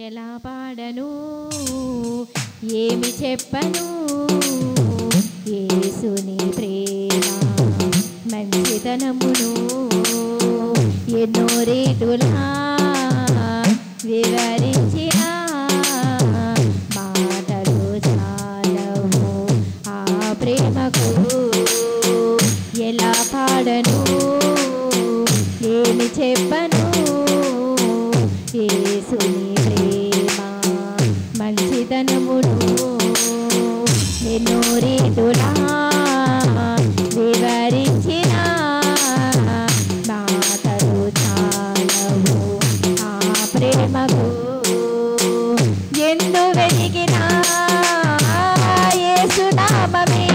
ఎలా పాడను ఏమి చెప్పను యేసుని ప్రేమ మంచితనమును ఎన్నో రీతులా వివరించిన మాటలు చాలవు ఆ ప్రేమకు. ఎలా పాడను ఏమి చెప్పను యేసుని ప్రేమ మంచితనమును ఎన్నో రీతులా వివరించిన మాటలు చాలవు ఆ ప్రేమకు. ఎందు వెతికినా యేసు నామమే,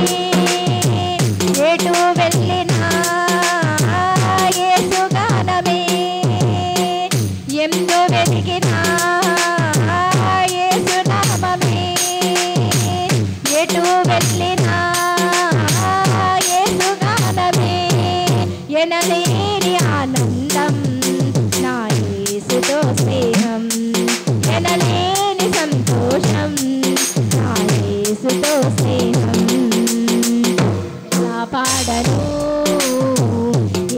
ఎటు వెళ్ళినా యేసు గానమే. ఎందు వెతికినా యేసు నామమే, ఎటు వెళ్ళినా యేసు గానమే. ఎనలేని ఆనందం నా యేసుతో స్నేహం, ఎనలేని సంతోషం నా యేసుతో స్నేహం. నా పాడను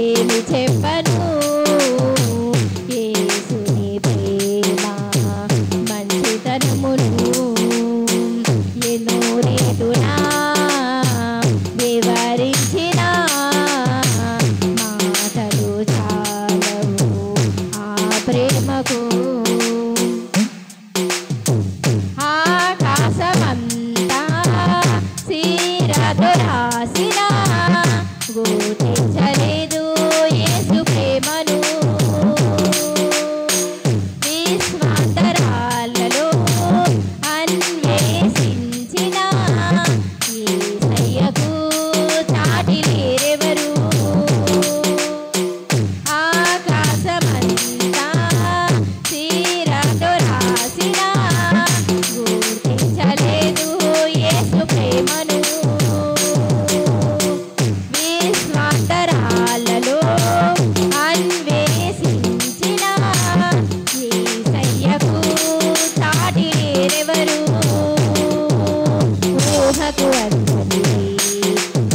ఏమి చెప్పను యేసుని ప్రేమ మంచితనమును ఎన్నో రీతులా వివరించిన మాటలు చాలవు ఆ ప్రేమకు. ఆకాశమంతా సిరతో రాసిన గుర్తించలేదు యేసు ప్రేమను. విశ్వాంతరాలలో అన్వేషించిన యేసయ్యకు చాటి లేరెవరు. ఆకాశమంతా సిరతో రాసిన గుర్తించలేదు యేసు ప్రేమను. విశ్వాంతరాలలో అన్వేషించిన యేసయ్యకు చాటి లేరెవరు. ఊహకు అందనిది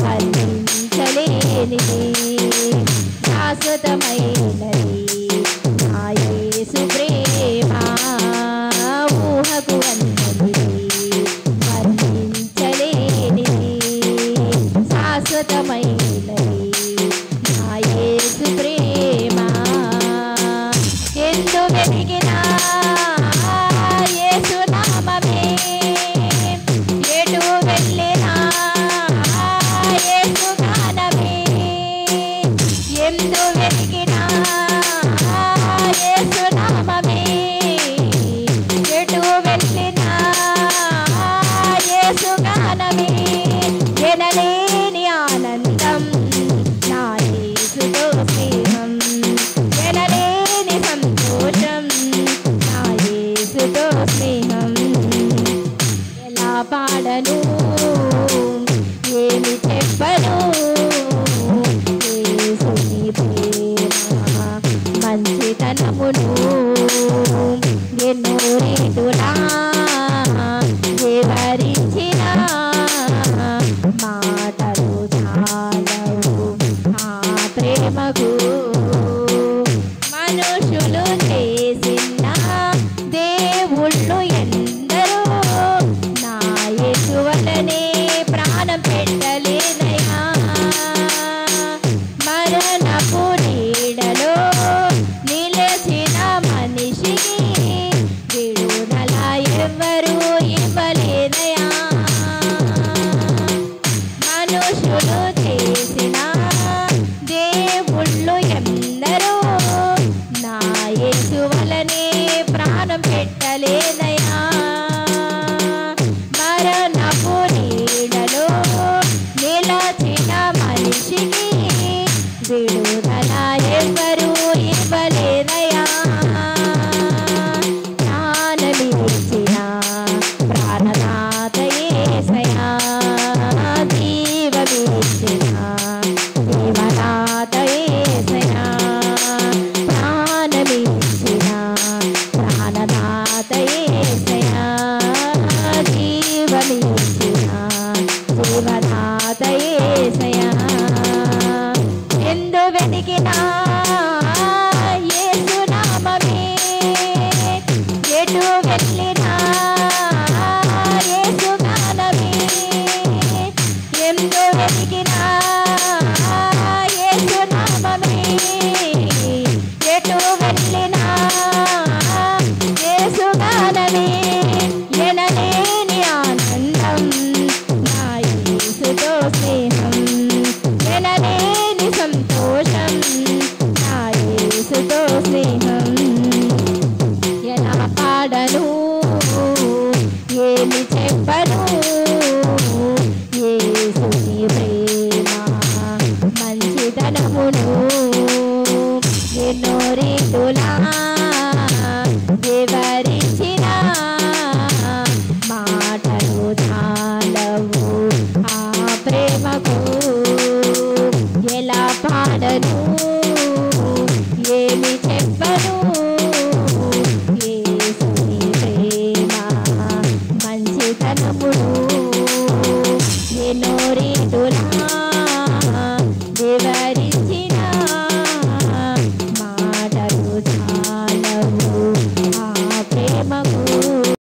వర్ణించలేనిది శాశ్వతమైనది నా యేసు ప్రేమ. ఊహకు అందనిది వర్ణించలేనిది శాశ్వతమైనది నా యేసు ప్రేమ. ఎందు వెతికినా యేసు నామమే, ఎటు వెళ్ళినా యేసు గానమే. ఎందు వెతికినా యేసు నామమే, ఎటు వెళ్ళినా యేసు గానమే. ఎనలేని ఆనందం నా యేసుతో స్నేహం, ఎనలేని సంతోషం నా యేసుతో స్నేహం. ఎలా పాడను ఏమి చెప్పను యేసుని ప్రేమ మంచితనమును ఎన్నో రీతులా వివరించిన కోరితులా